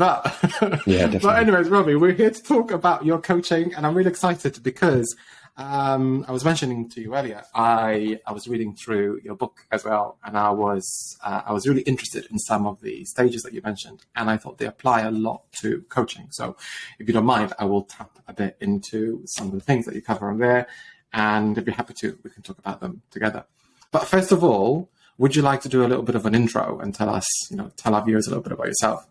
But, Yeah, definitely. but anyways, Robbie, we're here to talk about your coaching, and I'm really excited because I was mentioning to you earlier, I was reading through your book as well, and I was really interested in some of the stages that you mentioned, and I thought they apply a lot to coaching. So if you don't mind, I will tap a bit into some of the things that you cover on there, and if you're happy to, we can talk about them together. But first of all, would you like to do a little bit of an intro and tell us, tell our viewers a little bit about yourself?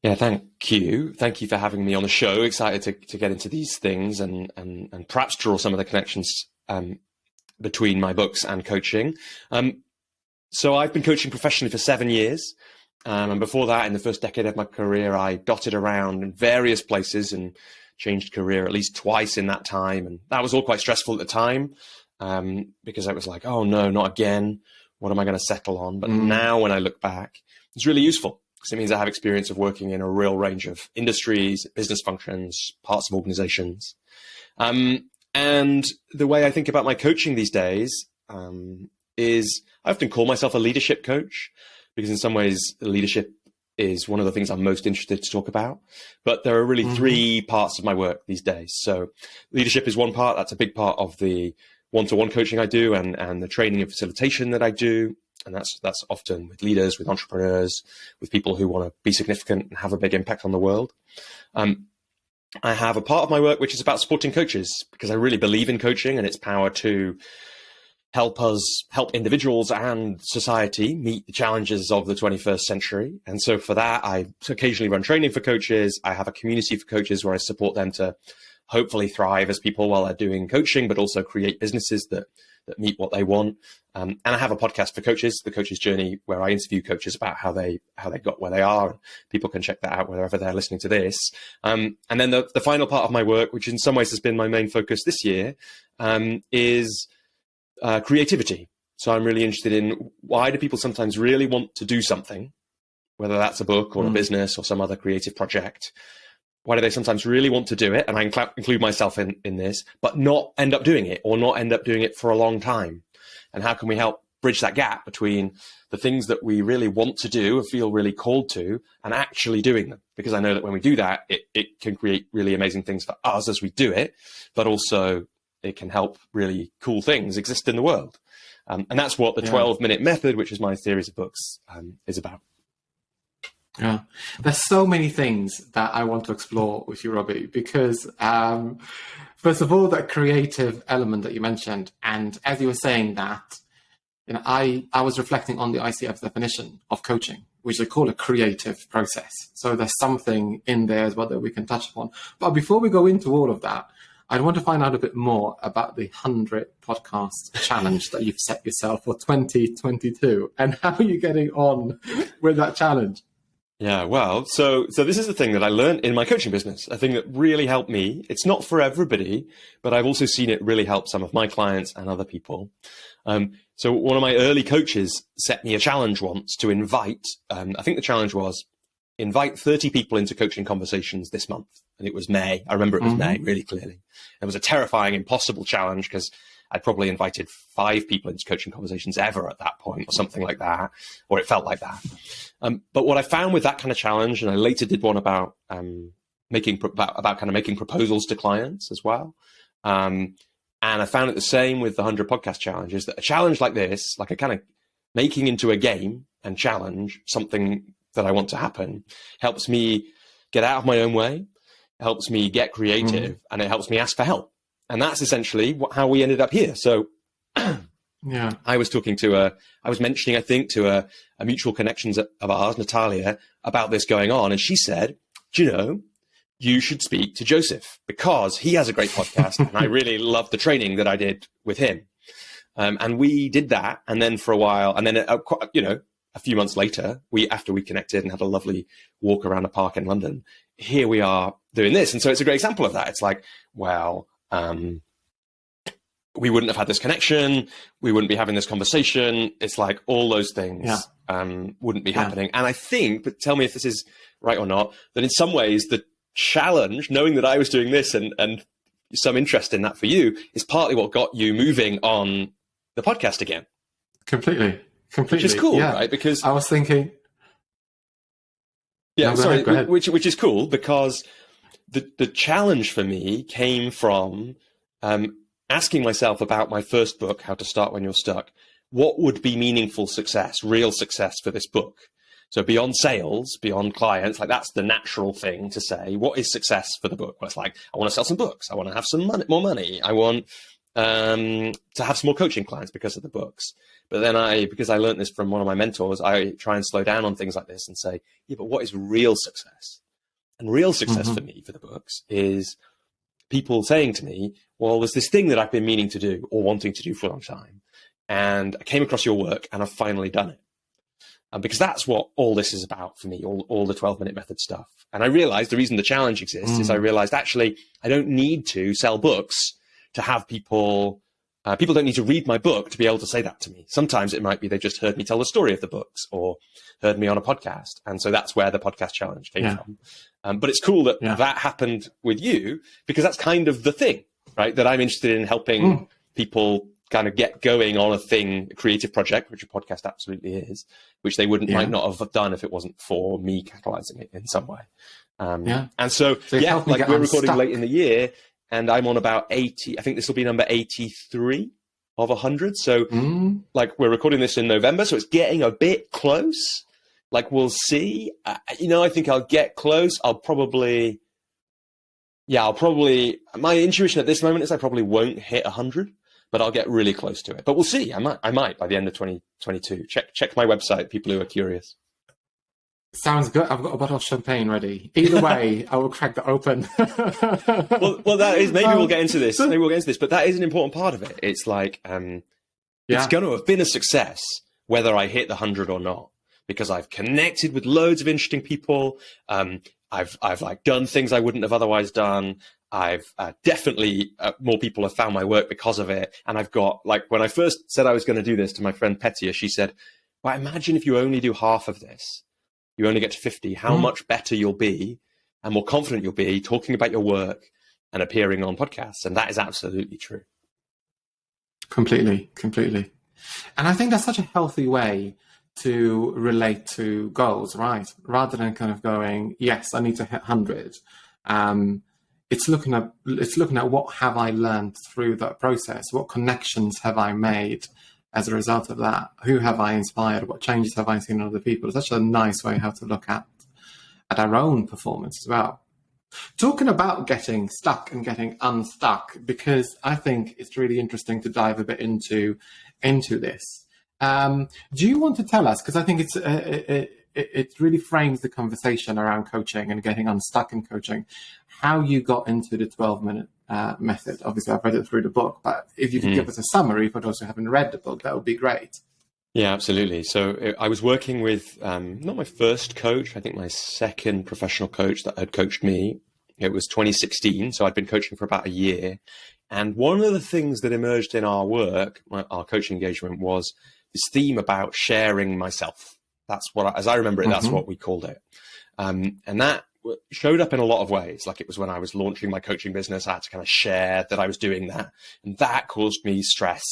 Yeah, thank you. Thank you for having me on the show. Excited to get into these things and perhaps draw some of the connections between my books and coaching. So I've been coaching professionally for 7 years. And before that, in the first decade of my career, I dotted around in various places and changed career at least twice in that time. And that was all quite stressful at the time because I was like, oh no, not again. What am I going to settle on? But now when I look back, it's really useful. Because it means I have experience of working in a real range of industries, business functions, parts of organizations. And the way I think about my coaching these days is I often call myself a leadership coach because in some ways leadership is one of the things I'm most interested to talk about. But there are really three parts of my work these days. So leadership is one part. That's a big part of the one-to-one coaching I do and the training and facilitation that I do. And that's often with leaders, with entrepreneurs, with people who want to be significant and have a big impact on the world. I have a part of my work which is about supporting coaches because I really believe in coaching and its power to help individuals and society meet the challenges of the 21st century. And so for that, I occasionally run training for coaches. I have a community for coaches where I support them to hopefully thrive as people while they're doing coaching, but also create businesses that meet what they want. And I have a podcast for coaches, The Coach's Journey, where I interview coaches about how they got where they are. People can check that out wherever they're listening to this. And then the final part of my work, which in some ways has been my main focus this year, is creativity. So I'm really interested in why do people sometimes really want to do something, whether that's a book or a business or some other creative project. Why do they sometimes really want to do it? And I include myself in this, but not end up doing it or not end up doing it for a long time. And how can we help bridge that gap between the things that we really want to do or feel really called to and actually doing them? Because I know that when we do that, it can create really amazing things for us as we do it, but also it can help really cool things exist in the world. And that's what the 12-minute method, which is my series of books, is about. Yeah, there's so many things that I want to explore with you, Robbie, because first of all, that creative element that you mentioned, and as you were saying that, I was reflecting on the ICF's definition of coaching, which they call a creative process. So there's something in there as well that we can touch upon. But before we go into all of that, I'd want to find out a bit more about the 100 podcast challenge that you've set yourself for 2022, and how are you getting on with that challenge? Yeah, well, so this is the thing that I learned in my coaching business, a thing that really helped me. It's not for everybody, but I've also seen it really help some of my clients and other people. So one of my early coaches set me a challenge once to invite, I think the challenge was invite 30 people into coaching conversations this month. And it was May. I remember it was May really clearly. It was a terrifying, impossible challenge because I'd probably invited 5 people into coaching conversations ever at that point or something like that, or it felt like that. But what I found with that kind of challenge, and I later did one about making proposals to clients as well. And I found it the same with the 100 podcast challenge, is that a challenge like this, like a kind of making into a game and challenge something that I want to happen, helps me get out of my own way, helps me get creative, and it helps me ask for help. And that's essentially how we ended up here. So yeah, I was mentioning, I think, to a mutual connections of ours, Natalia, about this going on. And she said, do you know, you should speak to Joseph because he has a great podcast. And I really loved the training that I did with him. And we did that. And then for a while, and then, a few months later, after we connected and had a lovely walk around a park in London, here we are doing this. And so it's a great example of that. It's like, well, we wouldn't have had this connection. We wouldn't be having this conversation. It's like all those things wouldn't be happening. And I think, but tell me if this is right or not, that in some ways the challenge, knowing that I was doing this and some interest in that for you, is partly what got you moving on the podcast again. Completely. Which is cool, right? Because I was thinking, Yeah, No, sorry, go ahead. which is cool because the challenge for me came from asking myself about my first book, How to Start When You're Stuck. What would be meaningful success, real success for this book? So beyond sales, beyond clients, like that's the natural thing to say. What is success for the book? Well, it's like, I want to sell some books. I want to have some more money. I want to have some more coaching clients because of the books. But then because I learned this from one of my mentors, I try and slow down on things like this and say, yeah, but what is real success? And real success for me, for the books, is people saying to me, well, there's this thing that I've been meaning to do or wanting to do for a long time. And I came across your work and I've finally done it. Because that's what all this is about for me, all the 12-minute method stuff. And I realized the reason the challenge exists is I realized actually I don't need to sell books to have people don't need to read my book to be able to say that to me. Sometimes it might be they just heard me tell the story of the books or heard me on a podcast. And so that's where the podcast challenge came from. But it's cool that that happened with you because that's kind of the thing, right? That I'm interested in helping people kind of get going on a creative project, which a podcast absolutely is, which they might not have done if it wasn't for me catalyzing it in some way. And so like we're recording late in the year and I'm on about 80, I think this will be number 83 of 100. So like we're recording this in November, so it's getting a bit close. Like we'll see, I think I'll get close. I'll probably, my intuition at this moment is I probably won't hit 100. But I'll get really close to it. But we'll see. I might by the end of 2022. Check my website, people who are curious. Sounds good. I've got a bottle of champagne ready. Either way, I will crack that open. well, that is, maybe we'll get into this. But that is an important part of it. It's like, it's going to have been a success whether I hit the 100 or not, because I've connected with loads of interesting people. I've like done things I wouldn't have otherwise done. I've definitely more people have found my work because of it. And I've got, like, when I first said I was going to do this to my friend Petia, she said, well, imagine if you only do half of this, you only get to 50, how much better you'll be and more confident you'll be talking about your work and appearing on podcasts. And that is absolutely true. Completely. And I think that's such a healthy way to relate to goals, right? Rather than kind of going, yes, I need to hit 100. It's looking at what have I learned through that process? What connections have I made as a result of that? Who have I inspired? What changes have I seen in other people? It's such a nice way how to look at our own performance as well. Talking about getting stuck and getting unstuck, because I think it's really interesting to dive a bit into this. Do you want to tell us? Because I think it really frames the conversation around coaching and getting unstuck in coaching, how you got into the 12-minute method. Obviously, I've read it through the book, but if you could give us a summary for those who haven't read the book, that would be great. Yeah, absolutely. So I was working with not my first coach, I think my second professional coach that had coached me. It was 2016, so I'd been coaching for about a year. And one of the things that emerged in our work, our coaching engagement, was this theme about sharing myself. That's what, as I remember it, that's what we called it. And that showed up in a lot of ways. Like it was when I was launching my coaching business, I had to kind of share that I was doing that. And that caused me stress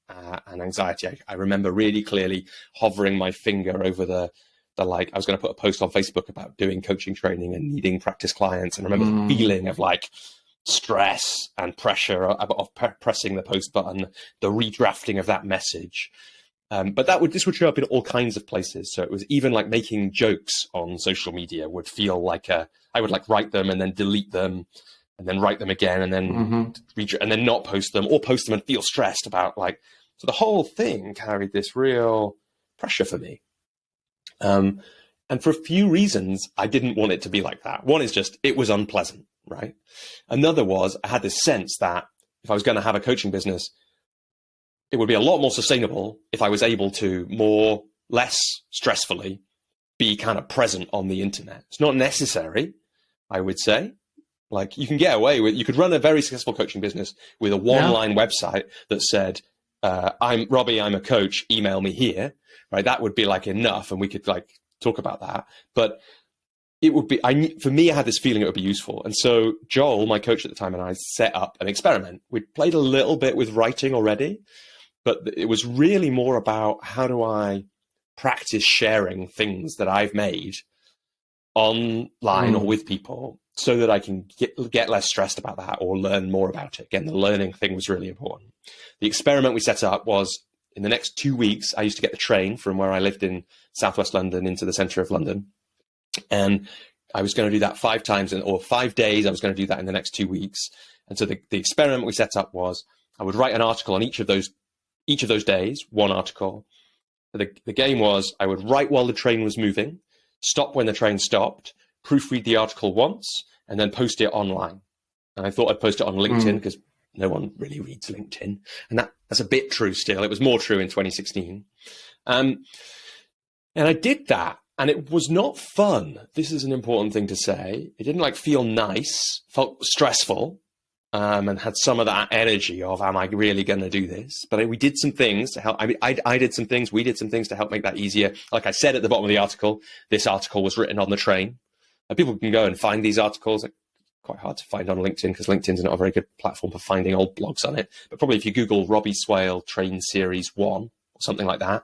and anxiety. I remember really clearly hovering my finger over the like, I was going to put a post on Facebook about doing coaching training and needing practice clients. And I remember the feeling of like stress and pressure of pressing the post button, the redrafting of that message. But this would show up in all kinds of places. So it was even like making jokes on social media would feel like I would like write them and then delete them and then write them again and then and then not post them or post them and feel stressed about like, so the whole thing carried this real pressure for me. And for a few reasons, I didn't want it to be like that. One is just, it was unpleasant, right? Another was I had this sense that if I was going to have a coaching business, it would be a lot more sustainable if I was able to less stressfully be kind of present on the internet. It's not necessary, I would say. Like you could run a very successful coaching business with a one-line website that said, I'm Robbie, I'm a coach, email me here, right? That would be like enough. And we could like talk about that, but it would be, for me, I had this feeling it would be useful. And so Joel, my coach at the time, and I set up an experiment. We'd played a little bit with writing already, but it was really more about how do I practice sharing things that I've made online or with people so that I can get less stressed about that or learn more about it. Again, the learning thing was really important. The experiment we set up was in the next 2 weeks, I used to get the train from where I lived in southwest London into the centre of London. And I was going to do that 5 times or 5 days. I was going to do that in the next 2 weeks. And so the experiment we set up was I would write an article on each of those days, one article. The game was I would write while the train was moving, stop when the train stopped, proofread the article once, and then post it online. And I thought I'd post it on LinkedIn because no one really reads LinkedIn. And that's a bit true still. It was more true in 2016. And I did that. And it was not fun. This is an important thing to say. It didn't feel nice, felt stressful, and had some of that energy of, am I really going to do this? But we did some things to help. I mean, I did some things. We did some things to help make that easier. Like I said at the bottom of the article, this article was written on the train. And people can go and find these articles. They're quite hard to find on LinkedIn because LinkedIn's not a very good platform for finding old blogs on it. But probably if you Google Robbie Swale Train Series 1 or something like that,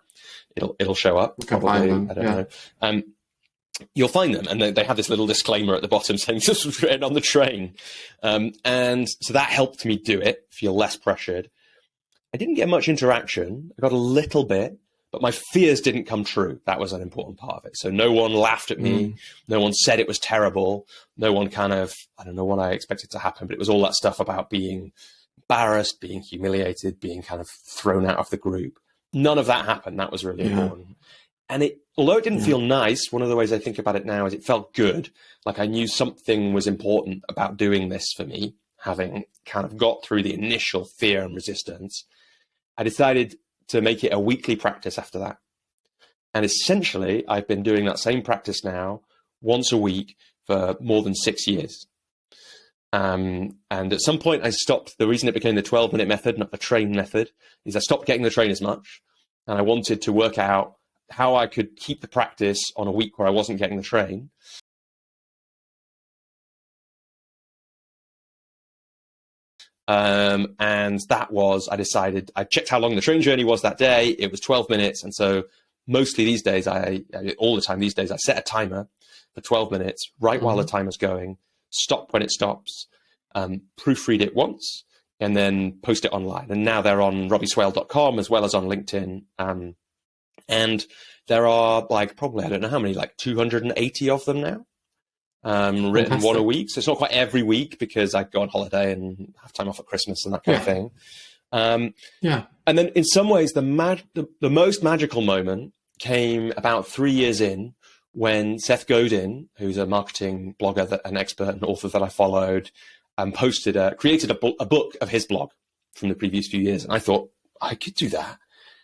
it'll show up. Probably, I don't know. You'll find them, and they have this little disclaimer at the bottom saying this was written on the train. And so that helped me do it, feel less pressured. I didn't get much interaction. I got a little bit, but my fears didn't come true. That was an important part of it. So no one laughed at me. No one said it was terrible. No one I don't know what I expected to happen, but it was all that stuff about being embarrassed, being humiliated, being kind of thrown out of the group. None of that happened. That was really important. And although it didn't feel nice, one of the ways I think about it now is it felt good. Like I knew something was important about doing this for me, having kind of got through the initial fear and resistance. I decided to make it a weekly practice after that. And essentially, I've been doing that same practice now once a week for more than 6 years. And at some point I stopped. The reason it became the 12-minute method, not the train method, is I stopped getting the train as much. And I wanted to work out how I could keep the practice on a week where I wasn't getting the train. And that was, I decided, I checked how long the train journey was that day. It was 12 minutes. And so mostly these days, all the time these days, I set a timer for 12 minutes, right while the timer's going, stop when it stops, proofread it once, and then post it online. And now they're on robbieswale.com as well as on LinkedIn. And there are probably, I don't know how many, 280 of them now, written one a week. So it's not quite every week because I go on holiday and have time off at Christmas and that kind of thing. And then in some ways, the most magical moment came about 3 years in when Seth Godin, who's a marketing blogger, an expert and author that I followed, created a book of his blog from the previous few years. And I thought, I could do that.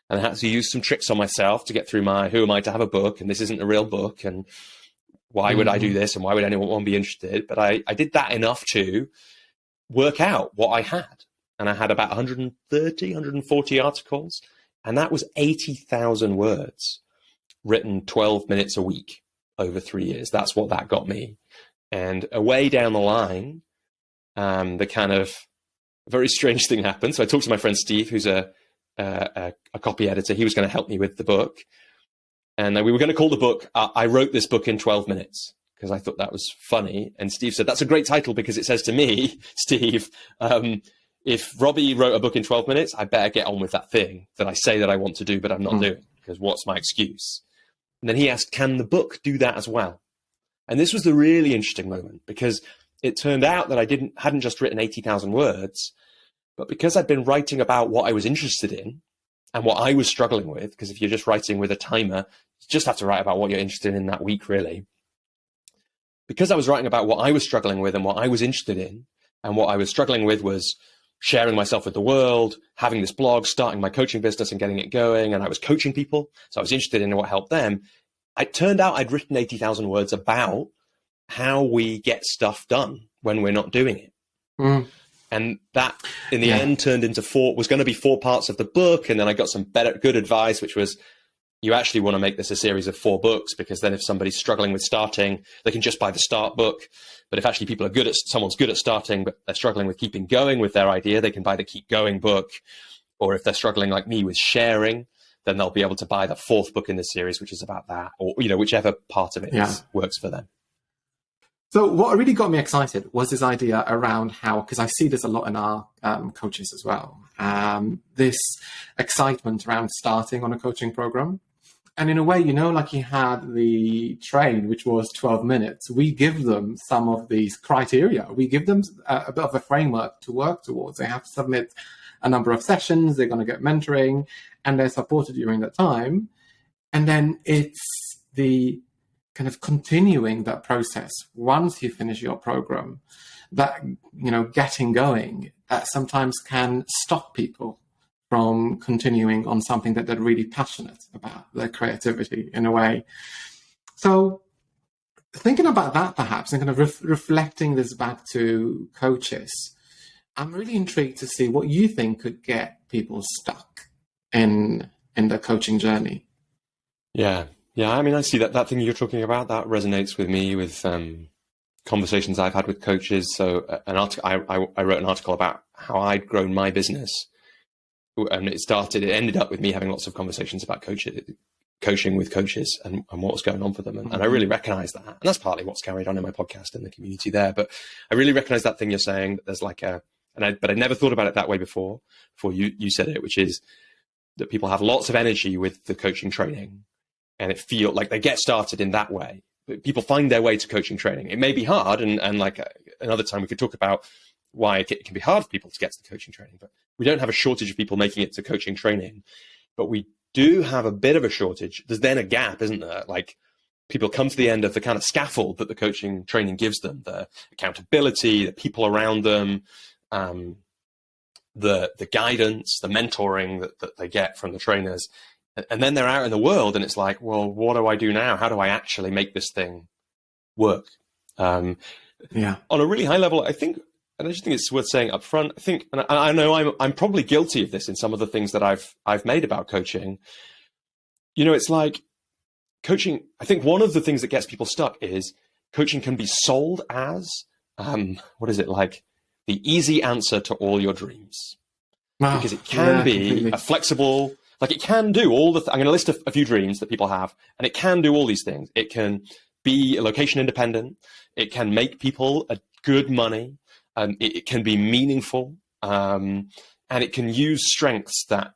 And I had to use some tricks on myself to get through who am I to have a book? And this isn't a real book. And why would I do this? And why would anyone be interested? But I did that enough to work out what I had. And I had about 140 articles. And that was 80,000 words written 12 minutes a week over 3 years. That's what that got me. And away down the line, the kind of very strange thing happened. So I talked to my friend Steve, who's a copy editor. He was going to help me with the book. And we were going to call the book, I wrote this book in 12 minutes, because I thought that was funny. And Steve said, that's a great title because it says to me, Steve, if Robbie wrote a book in 12 minutes, I better get on with that thing that I say that I want to do, but I'm not doing, because what's my excuse? And then he asked, can the book do that as well? And this was the really interesting moment, because it turned out that I hadn't just written 80,000 words, but because I'd been writing about what I was interested in and what I was struggling with, because if you're just writing with a timer, you just have to write about what you're interested in that week, really. Because I was writing about what I was struggling with and what I was interested in, and what I was struggling with was sharing myself with the world, having this blog, starting my coaching business and getting it going, and I was coaching people, so I was interested in what helped them. It turned out I'd written 80,000 words about how we get stuff done when we're not doing it. And that, in the end, turned into was going to be 4 parts of the book. And then I got some good advice, which was, you actually want to make this a series of 4 books, because then if somebody's struggling with starting, they can just buy the start book. But if actually someone's good at starting, but they're struggling with keeping going with their idea, they can buy the keep going book. Or if they're struggling like me with sharing, then they'll be able to buy the 4th book in the series, which is about that, or, whichever part of it works for them. So what really got me excited was this idea around how, because I see this a lot in our coaches as well, this excitement around starting on a coaching program. And in a way, like you had the train, which was 12 minutes, we give them some of these criteria. We give them a bit of a framework to work towards. They have to submit a number of sessions, they're going to get mentoring, and they're supported during that time. And then it's the kind of continuing that process once you finish your program, that, getting going, that sometimes can stop people from continuing on something that they're really passionate about, their creativity in a way. So thinking about that perhaps, and kind of reflecting this back to coaches, I'm really intrigued to see what you think could get people stuck in their coaching journey. Yeah. I mean, I see that thing you're talking about, that resonates with me with conversations I've had with coaches. So I wrote an article about how I'd grown my business. And it ended up with me having lots of conversations about coaching with coaches and what was going on for them. And I really recognize that. And that's partly what's carried on in my podcast and the community there. But I really recognize that thing you're saying, that there's but I never thought about it that way before you said it, which is that people have lots of energy with the coaching training and it feel like they get started in that way. But people find their way to coaching training. It may be hard. And like another time we could talk about why it can be hard for people to get to the coaching training, but we don't have a shortage of people making it to coaching training, but we do have a bit of a shortage. There's then a gap, isn't there? Like people come to the end of the kind of scaffold that the coaching training gives them, the accountability, the people around them, the guidance, the mentoring that they get from the trainers. And then they're out in the world and it's like, well, what do I do now? How do I actually make this thing work? On a really high level, I think, and I just think it's worth saying up front, I think, and I know I'm probably guilty of this in some of the things that I've made about coaching. It's like coaching, I think one of the things that gets people stuck is coaching can be sold as, what is it, like the easy answer to all your dreams. Because it can be completely. A flexible, like it can do all the, I'm going to list a few dreams that people have, and it can do all these things. It can be location independent. It can make people a good money. It can be meaningful, and it can use strengths that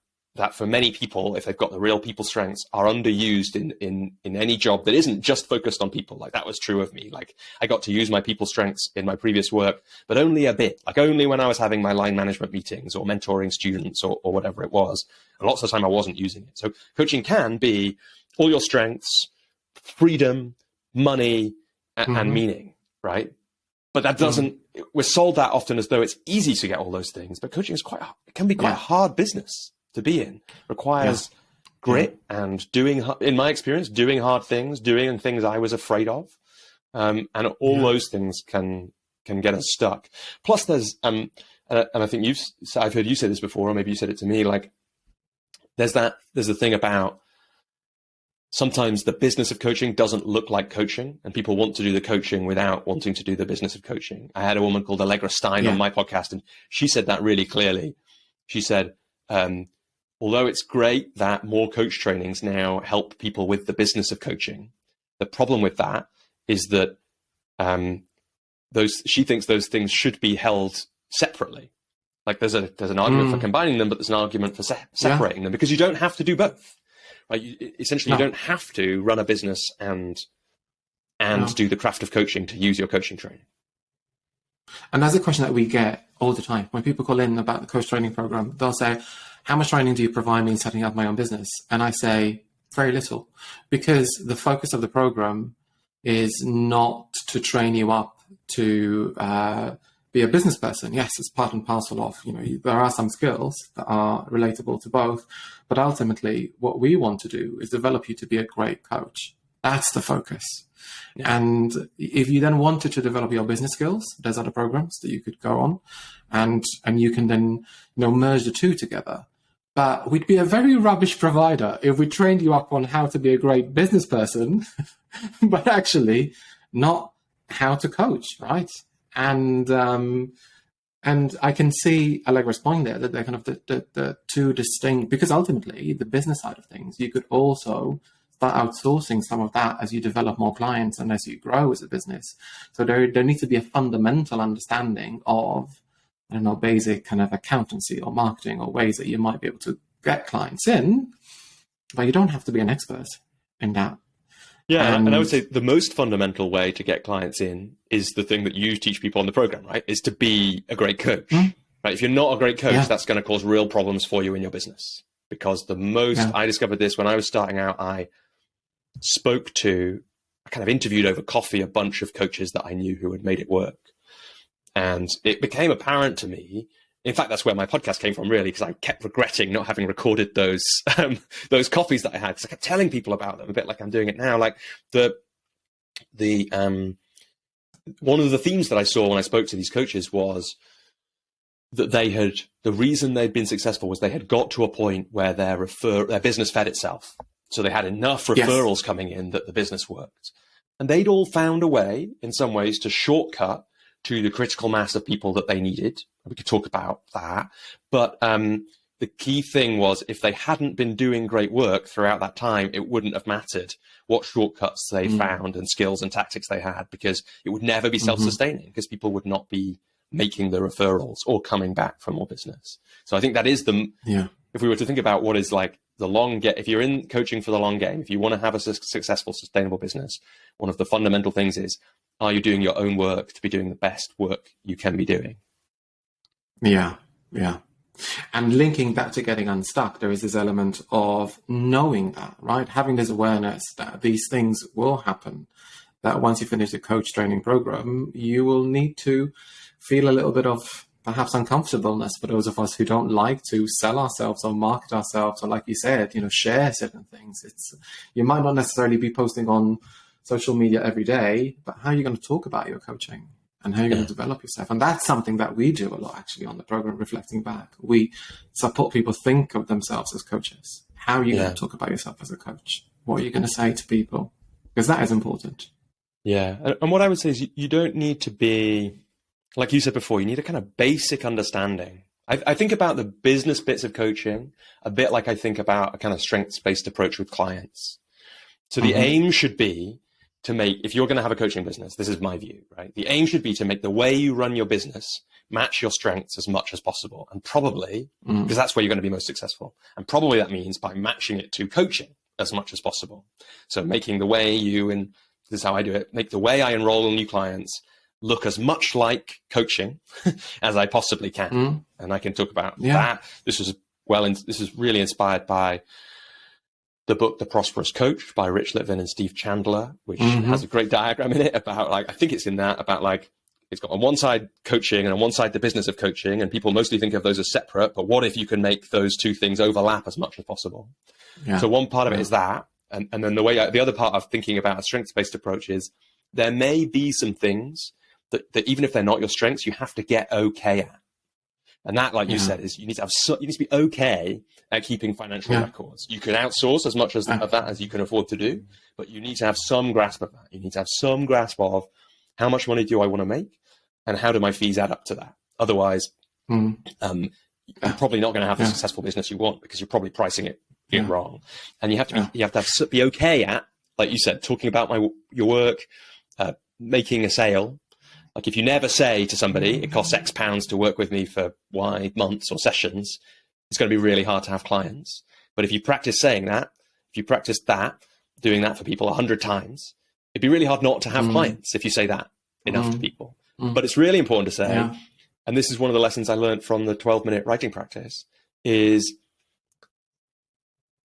for many people, if they've got the real people strengths, are underused in any job that isn't just focused on people. Like that was true of me. Like I got to use my people strengths in my previous work, but only a bit, like only when I was having my line management meetings or mentoring students or whatever it was. And lots of the time I wasn't using it. So coaching can be all your strengths, freedom, money, and meaning, right? But that doesn't, we're sold that often as though it's easy to get all those things, but coaching is it can be quite a hard business to be in. Requires grit and in my experience, doing hard things, doing things I was afraid of. And all those things can get us stuck. Plus there's, and I think I've heard you say this before, or maybe you said it to me, like there's the thing about sometimes the business of coaching doesn't look like coaching, and people want to do the coaching without wanting to do the business of coaching. I had a woman called Allegra Stein on my podcast, and she said that really clearly. She said, although it's great that more coach trainings now help people with the business of coaching, the problem with that is that she thinks those things should be held separately. Like there's an argument for combining them, but there's an argument for separating them, because you don't have to do both. Right? You don't have to run a business and do the craft of coaching to use your coaching training. And that's a question that we get all the time. When people call in about the coach training program, they'll say, how much training do you provide me in setting up my own business? And I say, very little, because the focus of the program is not to train you up to be a business person. Yes, it's part and parcel of, there are some skills that are relatable to both, but ultimately what we want to do is develop you to be a great coach. That's the focus. Yeah. And if you then wanted to develop your business skills, there's other programs that you could go on, and you can then merge the two together. But we'd be a very rubbish provider if we trained you up on how to be a great business person, but actually not how to coach, right? And I can see Allegra's point there, that they're kind of the two distinct, because ultimately the business side of things, you could also start outsourcing some of that as you develop more clients and as you grow as a business. So there needs to be a fundamental understanding of, I don't know, basic kind of accountancy or marketing or ways that you might be able to get clients in, but you don't have to be an expert in that. Yeah, and I would say the most fundamental way to get clients in is the thing that you teach people on the program, right? Is to be a great coach, right? If you're not a great coach, that's going to cause real problems for you in your business. Because I discovered this when I was starting out. I kind of interviewed over coffee a bunch of coaches that I knew who had made it work. And it became apparent to me. In fact, that's where my podcast came from, really, because I kept regretting not having recorded those coffees that I had. Because I kept telling people about them, a bit like I'm doing it now. Like one of the themes that I saw when I spoke to these coaches was that the reason they'd been successful was they had got to a point where their business fed itself. So they had enough referrals coming in that the business worked. And they'd all found a way, in some ways, to shortcut to the critical mass of people that they needed. We could talk about that. But the key thing was, if they hadn't been doing great work throughout that time, it wouldn't have mattered what shortcuts they found and skills and tactics they had, because it would never be self-sustaining, because people would not be making the referrals or coming back for more business. So I think that is if we were to think about what is like the long game, if you're in coaching for the long game, if you want to have a successful, sustainable business, one of the fundamental things is, are you doing your own work to be doing the best work you can be doing? Yeah. And linking that to getting unstuck, there is this element of knowing that, right? Having this awareness that these things will happen, that once you finish the coach training program, you will need to feel a little bit of perhaps uncomfortableness for those of us who don't like to sell ourselves or market ourselves, or like you said, share certain things. You might not necessarily be posting on social media every day, but how are you going to talk about your coaching and how you're going to develop yourself? And that's something that we do a lot, actually, on the program, reflecting back. We support people think of themselves as coaches. How are you going to talk about yourself as a coach? What are you going to say to people? Because that is important. Yeah. And what I would say is you don't need to be, like you said before, you need a kind of basic understanding. I think about the business bits of coaching a bit like I think about a kind of strengths-based approach with clients. So the aim should be to make, if you're going to have a coaching business, this is my view, right? The aim should be to make the way you run your business match your strengths as much as possible. And probably, because that's where you're going to be most successful. And probably that means by matching it to coaching as much as possible. So making the way and this is how I do it, make the way I enroll new clients look as much like coaching as I possibly can. And I can talk about that. This is really inspired by the book, The Prosperous Coach by Rich Litvin and Steve Chandler, which has a great diagram in it about, like, I think it's in that, about like, it's got on one side coaching and on one side the business of coaching. And people mostly think of those as separate, but what if you can make those two things overlap as much as possible? Yeah. So one part of it is that. And then the other part of thinking about a strengths-based approach is there may be some things that even if they're not your strengths, you have to get okay at. And that, like you said, is you need to be okay at keeping financial records. You can outsource as much of that as you can afford to do, but you need to have some grasp of that. You need to have some grasp of how much money do I want to make and how do my fees add up to that? Otherwise, you're probably not going to have the successful business you want, because you're probably pricing it wrong. And you have to be okay at, like you said, talking about your work, making a sale. Like if you never say to somebody, it costs X pounds to work with me for Y months or sessions, it's going to be really hard to have clients. But if you practice saying that, if you practice doing that for people 100 times, it'd be really hard not to have clients if you say that enough to people. But it's really important to say, and this is one of the lessons I learned from the 12-minute writing practice, is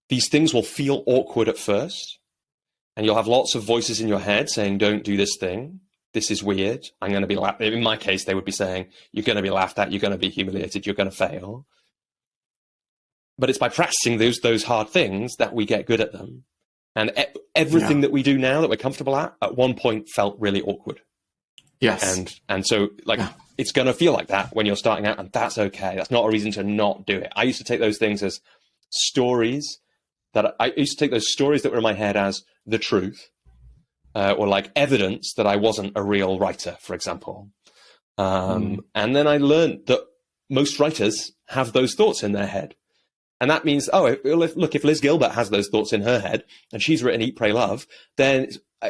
these things will feel awkward at first, and you'll have lots of voices in your head saying, don't do this thing. This is weird. I'm going to be laughed at. In my case, they would be saying, you're going to be laughed at. You're going to be humiliated. You're going to fail. But it's by practicing those hard things that we get good at them. And everything that we do now that we're comfortable at one point felt really awkward. Yes. And so it's going to feel like that when you're starting out, and that's okay. That's not a reason to not do it. I used to take those things as stories that were in my head as the truth. Or like evidence that I wasn't a real writer, for example. And then I learned that most writers have those thoughts in their head. And that means, if Liz Gilbert has those thoughts in her head and she's written Eat, Pray, Love, then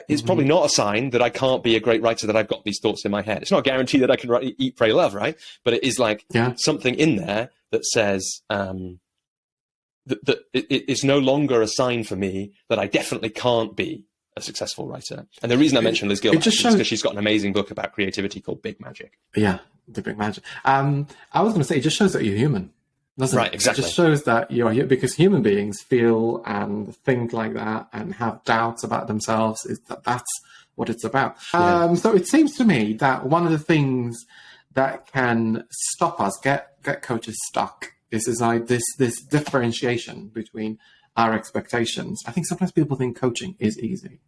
it's probably not a sign that I can't be a great writer, that I've got these thoughts in my head. It's not a guarantee that I can write Eat, Pray, Love, right? But it is like something in there that says that it's no longer a sign for me that I definitely can't be a successful writer. And the reason I mentioned Liz Gilbert is because she's got an amazing book about creativity called Big Magic. Yeah, the Big Magic. I was going to say, it just shows that you're human. Doesn't right, it? exactly. It just shows that you're here because human beings feel and think like that and have doubts about themselves. That's what it's about. Yeah. So it seems to me that one of the things that can stop us, get coaches stuck, is this differentiation between our expectations. I think sometimes people think coaching is easy.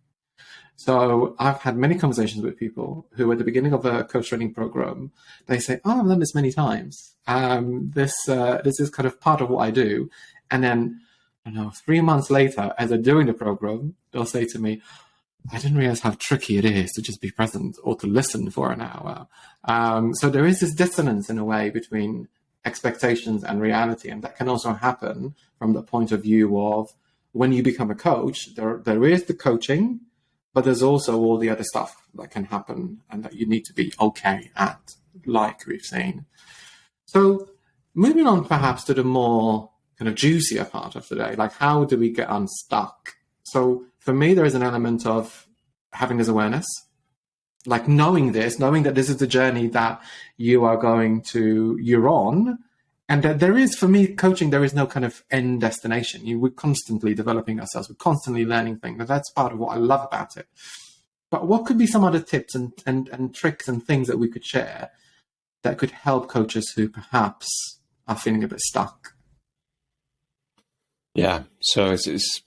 So I've had many conversations with people who at the beginning of a coach training program, they say, "Oh, I've done this many times. This is kind of part of what I do." And then, 3 months later, as they're doing the program, they'll say to me, "I didn't realize how tricky it is to just be present or to listen for an hour." So there is this dissonance in a way between expectations and reality. And that can also happen from the point of view of when you become a coach, there is the coaching, but there's also all the other stuff that can happen and that you need to be okay at, like we've seen. So moving on perhaps to the more kind of juicier part of today, like how do we get unstuck? So for me, there is an element of having this awareness, like knowing that this is the journey that you're on. And that there is, for me, coaching, there is no kind of end destination. We're constantly developing ourselves. We're constantly learning things. And that's part of what I love about it. But what could be some other tips and tricks and things that we could share that could help coaches who perhaps are feeling a bit stuck? Yeah. So it's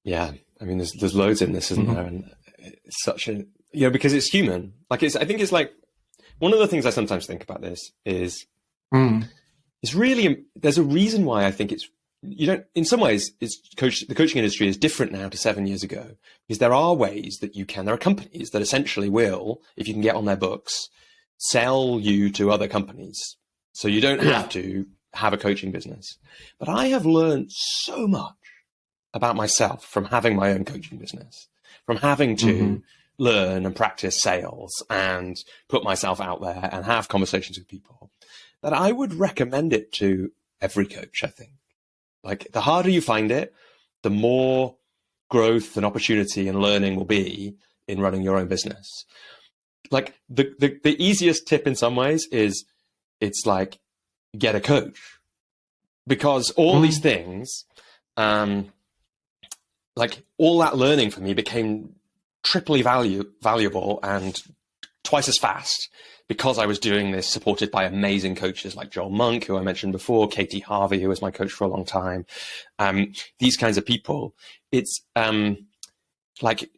I mean, there's loads in this, isn't there? And it's such a, because it's human. Like I think it's like, one of the things I sometimes think about this is, it's really, there's a reason why I think in some ways, the coaching industry is different now to 7 years ago, because there are ways that there are companies that essentially will, if you can get on their books, sell you to other companies. So you don't have to have a coaching business. But I have learned so much about myself from having my own coaching business, from having to learn and practice sales and put myself out there and have conversations with people, that I would recommend it to every coach, I think. Like, the harder you find it, the more growth and opportunity and learning will be in running your own business. Like, the easiest tip in some ways is, it's like, get a coach. Because all these things, like, all that learning for me became triply valuable and twice as fast, because I was doing this supported by amazing coaches like Joel Monk, who I mentioned before, Katie Harvey, who was my coach for a long time. These kinds of people. It's like,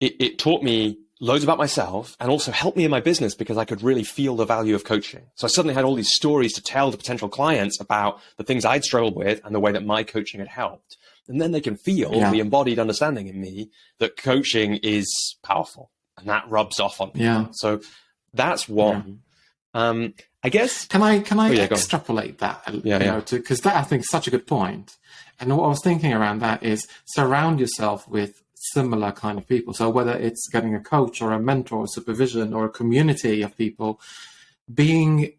it taught me loads about myself and also helped me in my business, because I could really feel the value of coaching. So I suddenly had all these stories to tell to potential clients about the things I'd struggled with and the way that my coaching had helped. And then they can feel the embodied understanding in me that coaching is powerful, and that rubs off on people. So that's one. I guess. Can I extrapolate that? Because that, I think, is such a good point. And what I was thinking around that is, surround yourself with similar kind of people. So whether it's getting a coach or a mentor or supervision or a community of people, being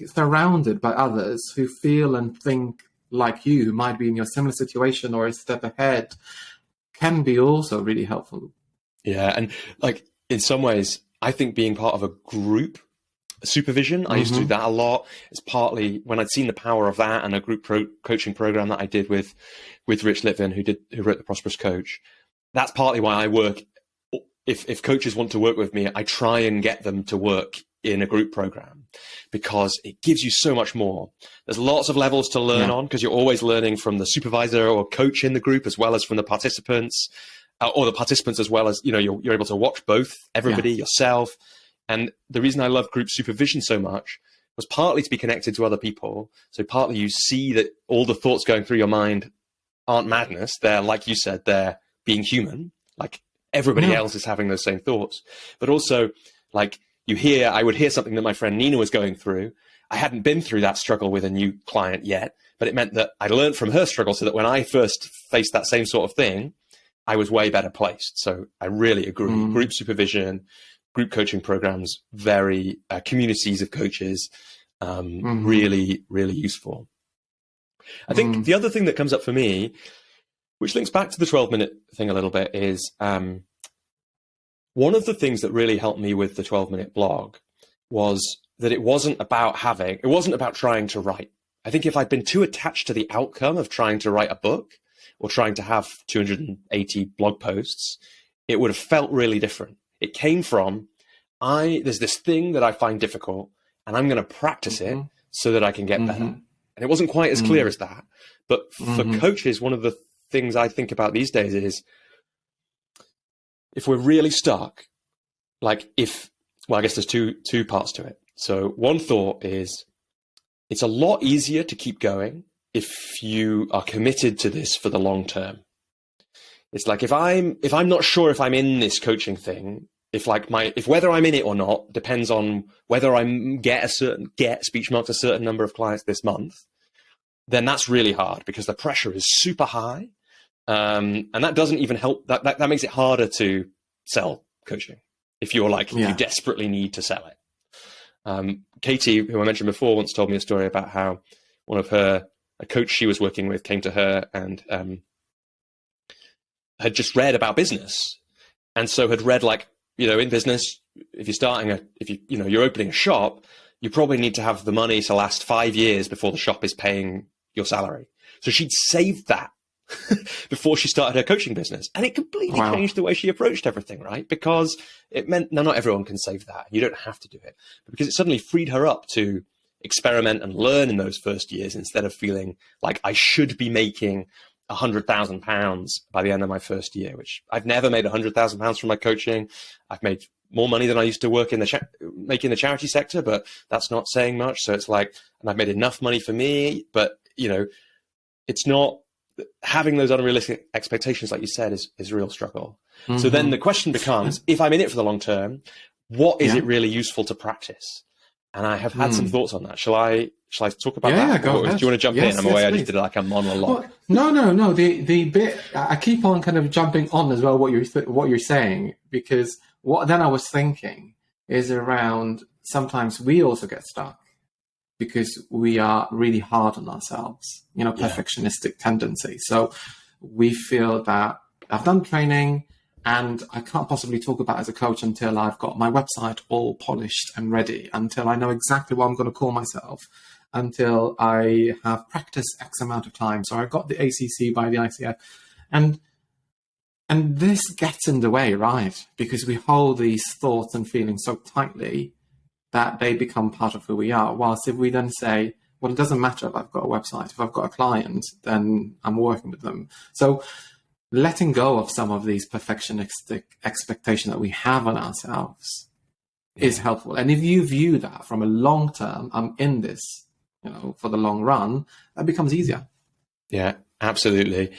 surrounded by others who feel and think like you, who might be in your similar situation or a step ahead, can be also really helpful. Yeah, and like, in some ways, I think being part of a group supervision, I used to do that a lot. It's partly when I'd seen the power of that, and a group coaching program that I did with Rich Litvin, who wrote The Prosperous Coach. That's partly why I work. If coaches want to work with me, I try and get them to work in a group program, because it gives you so much more. There's lots of levels to learn on, because you're always learning from the supervisor or coach in the group, as well as from the participants. Or the participants, as well as, you're able to watch both, everybody, yourself. And the reason I love group supervision so much was partly to be connected to other people. So partly you see that all the thoughts going through your mind aren't madness. They're, like you said, they're being human. Like, everybody else is having those same thoughts. But also, like, I would hear something that my friend Nina was going through. I hadn't been through that struggle with a new client yet, but it meant that I learned from her struggle so that when I first faced that same sort of thing, I was way better placed. So I really agree. Group supervision, group coaching programs, very communities of coaches, really, really useful. I think the other thing that comes up for me, which links back to the 12-minute thing a little bit, is one of the things that really helped me with the 12-minute blog was that it wasn't about trying to write. I think if I'd been too attached to the outcome of trying to write a book or trying to have 280 blog posts, it would have felt really different. It came from, there's this thing that I find difficult and I'm going to practice it so that I can get better. And it wasn't quite as clear as that. But for coaches, one of the things I think about these days is, if we're really stuck, I guess there's two parts to it. So one thought is, it's a lot easier to keep going if you are committed to this for the long term. It's like, if I'm not sure if I'm in this coaching thing, if whether I'm in it or not depends on whether I get speech marks a certain number of clients this month, then that's really hard because the pressure is super high. And that doesn't even help. That makes it harder to sell coaching if you're if you desperately need to sell it. Katie, who I mentioned before, once told me a story about how a coach she was working with came to her and had just read about business, and so had read in business, if you're opening a shop, you probably need to have the money to last 5 years before the shop is paying your salary. So she'd saved that before she started her coaching business. And it completely changed the way she approached everything, right? Because it meant, now not everyone can save that. You don't have to do it. But because it suddenly freed her up to experiment and learn in those first years instead of feeling like I should be making £100,000 by the end of my first year, which I've never made £100,000 from my coaching. I've made more money than I used to work in the charity sector, but that's not saying much. So it's and I've made enough money for me, but it's not, having those unrealistic expectations, like you said, is a real struggle. So then the question becomes, if I'm in it for the long term, what is it really useful to practice? And I have had some thoughts on that. Shall I talk about that? Yeah, go ahead. Do you want to jump in? I'm aware I just did a monologue. Well, no. The bit I keep on kind of jumping on as well what you're saying, because what then I was thinking is around, sometimes we also get stuck because we are really hard on ourselves, perfectionistic tendency. So we feel that I've done training and I can't possibly talk about it as a coach until I've got my website all polished and ready, until I know exactly what I'm going to call myself, until I have practiced X amount of time. So I got the ACC by the ICF. And this gets in the way, right? Because we hold these thoughts and feelings so tightly that they become part of who we are. Whilst if we then say, well, it doesn't matter if I've got a website, if I've got a client, then I'm working with them. So letting go of some of these perfectionistic expectations that we have on ourselves is helpful. And if you view that from a long term, I'm in this, for the long run, that becomes easier. Yeah, absolutely.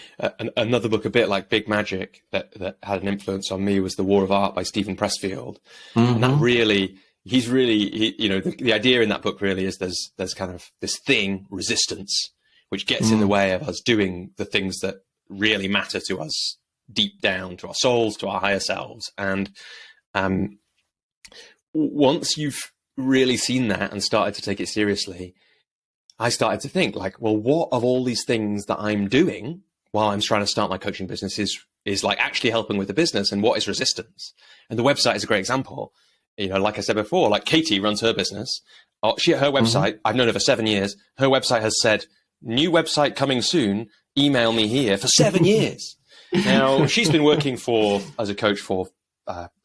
Another book, a bit like Big Magic, that had an influence on me was The War of Art by Stephen Pressfield. And that really, the idea in that book really is there's kind of this thing, resistance, which gets in the way of us doing the things that really matter to us deep down, to our souls, to our higher selves. And once you've really seen that and started to take it seriously, I started to think well, what of all these things that I'm doing while I'm trying to start my coaching business is actually helping with the business, and what is resistance? And the website is a great example. Like I said before, Katie runs her business. Her website, I've known her for 7 years. Her website has said, new website coming soon, email me here, for 7 years. Now, she's been working as a coach for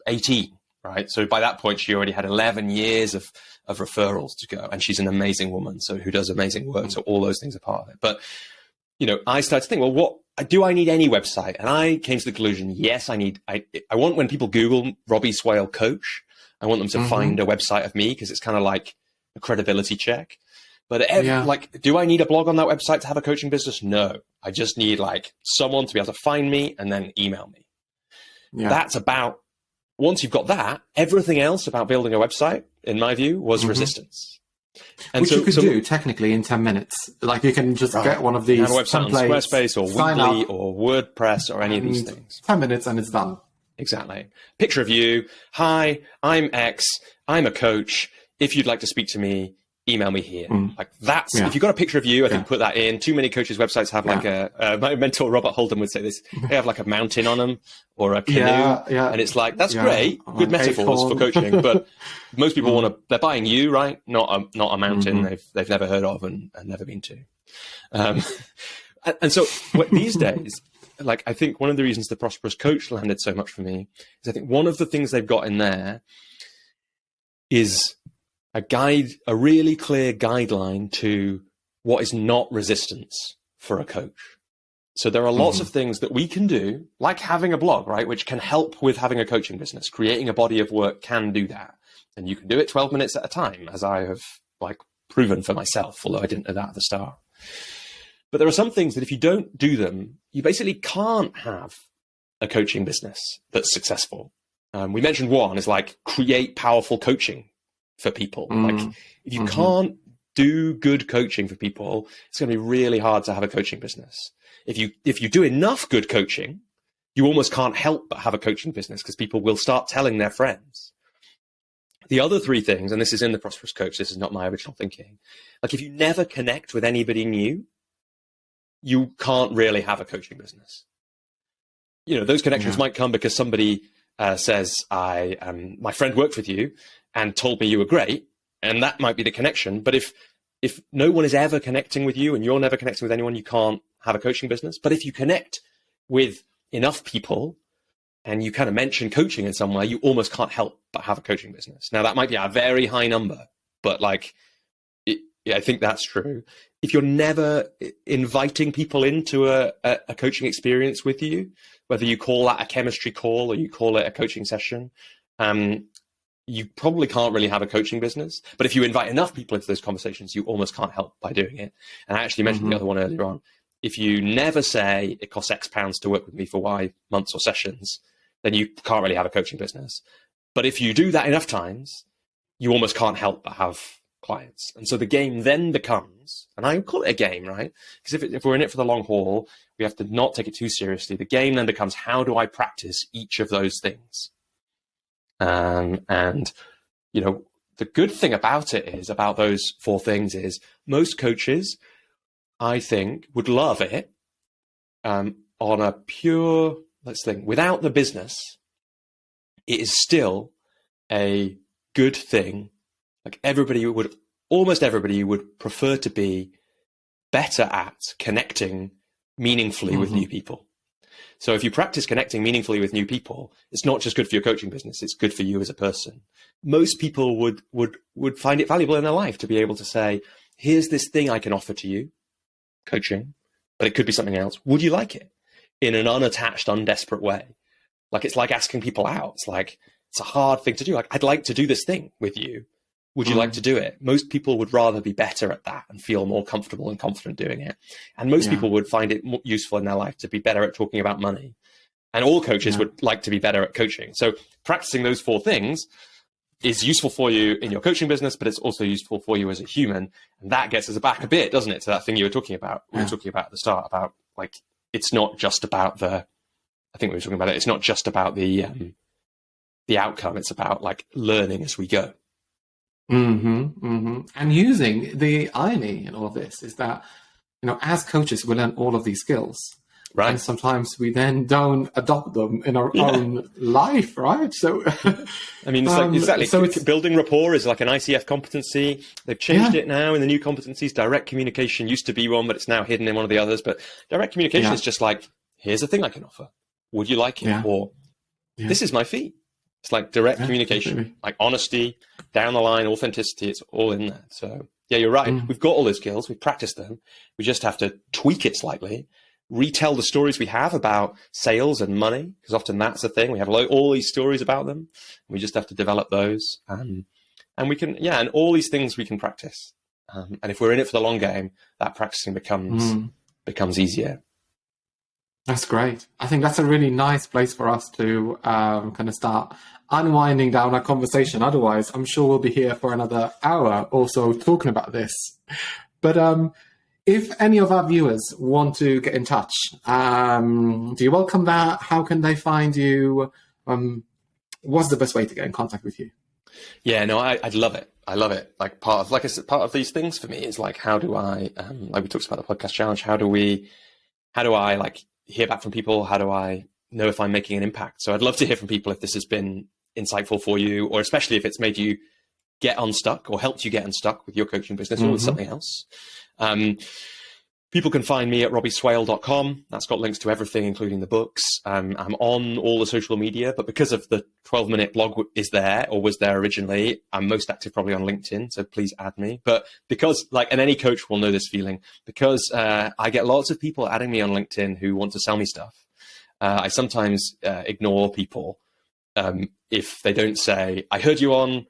18, right? So by that point, she already had 11 years of referrals to go. And she's an amazing woman, who does amazing work. So all those things are part of it. But, I started to think, well, what do I need any website? And I came to the conclusion, yes, I want, when people Google Robbie Swale coach, I want them to find a website of me, because it's kind of like a credibility check. But do I need a blog on that website to have a coaching business? No, I just need someone to be able to find me and then email me. Yeah. That's about, once you've got that, everything else about building a website, in my view, was resistance. And Which you could do technically in 10 minutes. Like you can just get one of these have a website on templates, Squarespace or Weebly or WordPress or any of these things. 10 minutes and it's done. Exactly. Picture of you. Hi, I'm X. I'm a coach. If you'd like to speak to me, email me here. Like that's, if you've got a picture of you, I think put that in. Too many coaches' websites have like my mentor, Robert Holden, would say this. They have like a mountain on them or a canoe. And it's like, that's great. Good metaphors for coaching. But most people they're buying you, right? Not a mountain they've never heard of and never been to. And so these days, like I think one of the reasons the Prosperous Coach landed so much for me is I think one of the things they've got in there is a really clear guideline to what is not resistance for a coach. So there are lots of things that we can do, like having a blog, right, which can help with having a coaching business. Creating a body of work can do that. And you can do it 12 minutes at a time, as I have like proven for myself, although I didn't know that at the start. But there are some things that if you don't do them, you basically can't have a coaching business that's successful. We mentioned one is like create powerful coaching for people. Like if you can't do good coaching for people, it's going to be really hard to have a coaching business. If you do enough good coaching, you almost can't help but have a coaching business because people will start telling their friends. The other three things, and this is in the Prosperous Coach, this is not my original thinking. Like if you never connect with anybody new, you can't really have a coaching business. You know, those connections might come because somebody says, my friend worked with you and told me you were great, and that might be the connection. But if no one is ever connecting with you and you're never connecting with anyone, you can't have a coaching business. But if you connect with enough people and you kind of mention coaching in some way, you almost can't help but have a coaching business. Now, that might be a very high number, but like, I think that's true. If you're never inviting people into a coaching experience with you, whether you call that a chemistry call or you call it a coaching session, you probably can't really have a coaching business. But if you invite enough people into those conversations, you almost can't help by doing it. And I actually mentioned the other one earlier on. If you never say it costs X pounds to work with me for Y months or sessions, then you can't really have a coaching business. But if you do that enough times, you almost can't help but have clients. And so the game then becomes, and I call it a game, right? Because if we're in it for the long haul, we have to not take it too seriously. The game then becomes, how do I practice each of those things? And, you know, the good thing about it is, about those four things is, most coaches, I think, would love it on a pure, let's think, without the business, it is still a good thing. Like almost everybody would prefer to be better at connecting meaningfully with new people. So if you practice connecting meaningfully with new people, it's not just good for your coaching business, it's good for you as a person. Most people would find it valuable in their life to be able to say, here's this thing I can offer to you, coaching, but it could be something else. Would you like it? In an unattached, undesperate way. Like, it's like asking people out. It's like, it's a hard thing to do. Like, I'd like to do this thing with you. Would you like to do it? Most people would rather be better at that and feel more comfortable and confident doing it. And most people would find it more useful in their life to be better at talking about money. And all coaches would like to be better at coaching. So practicing those four things is useful for you in your coaching business, but it's also useful for you as a human. And that gets us back a bit, doesn't it, to that thing you were talking about. We were talking about at the start about, like, it's not just about I think we were talking about it. It's not just about the outcome. It's about like learning as we go. And using the irony in all of this is that, you know, as coaches, we learn all of these skills. Right. And sometimes we then don't adopt them in our own life, right? So, I mean, it's like, exactly. So building rapport is like an ICF competency. They've changed it now in the new competencies. Direct communication used to be one, but it's now hidden in one of the others. But direct communication is just like, here's a thing I can offer. Would you like it? Or this is my fee. It's like direct communication, like honesty, down the line, authenticity. It's all in there. So yeah, you're right. We've got all those skills. We've practiced them. We just have to tweak it slightly, retell the stories we have about sales and money, because often that's the thing. We have all these stories about them. We just have to develop those. And we can, and all these things we can practice. And if we're in it for the long game, that practicing becomes easier. That's great. I think that's a really nice place for us to kind of start unwinding down our conversation. Otherwise, I'm sure we'll be here for another hour or so talking about this. But if any of our viewers want to get in touch, do you welcome that? How can they find you? What's the best way to get in contact with you? Yeah, no, I'd love it. I love it. Like like I said, part of these things for me is like, how do I, like we talked about the podcast challenge, how do I like hear back from people? How do I know if I'm making an impact? So I'd love to hear from people if this has been insightful for you, or especially if it's made you get unstuck or helped you get unstuck with your coaching business or with something else. People can find me at robbieswale.com. That's got links to everything, including the books. I'm on all the social media, but because of the 12-minute blog is there, or was there originally, I'm most active probably on LinkedIn, so please add me. But because, like, and any coach will know this feeling, because I get lots of people adding me on LinkedIn who want to sell me stuff. I sometimes ignore people if they don't say, I heard you on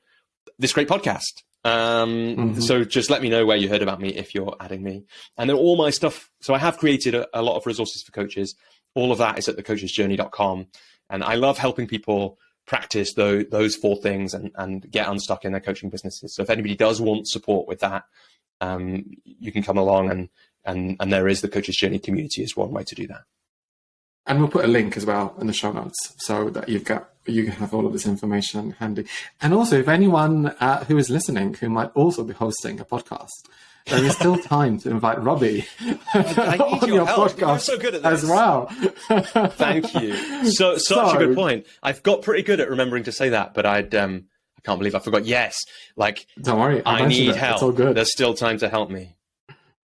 this great podcast. So just let me know where you heard about me if you're adding me. And then all my stuff. So I have created a lot of resources for coaches. All of that is at thecoachesjourney.com. And I love helping people practice those 4 things and get unstuck in their coaching businesses. So if anybody does want support with that, you can come along, and there is the Coaches Journey community is one way to do that. And we'll put a link as well in the show notes so that you can have all of this information handy. And also, if anyone who is listening who might also be hosting a podcast, there is still time to invite Robbie I need on your help. podcast You're so good at this as well. Thank you. Such a good point. I've got pretty good at remembering to say that, but I can't believe I forgot. Yes, like, don't worry, I need help. It's all good. There's still time to help me.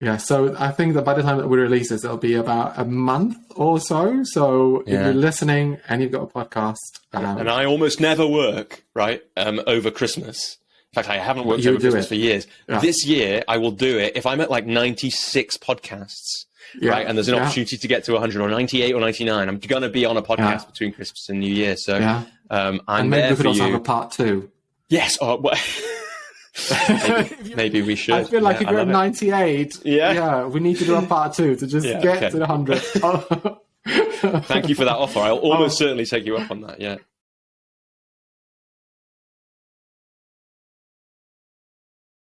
Yeah, so I think that by the time that we release this, it'll be about a month or so. So if you're listening and you've got a podcast, and I almost never work over Christmas. In fact, I haven't worked over Christmas for years. Yeah. This year, I will do it if I'm at like 96 podcasts, right? And there's an opportunity to get to 100 or 98 or 99. I'm going to be on a podcast between Christmas and New Year. So I'm and maybe there we could for also you. have a part 2. Yes. Maybe we should. I feel like if you're at 98, we need to do a part 2 to just get to the 100. Thank you for that offer. I'll almost certainly take you up on that. Yeah.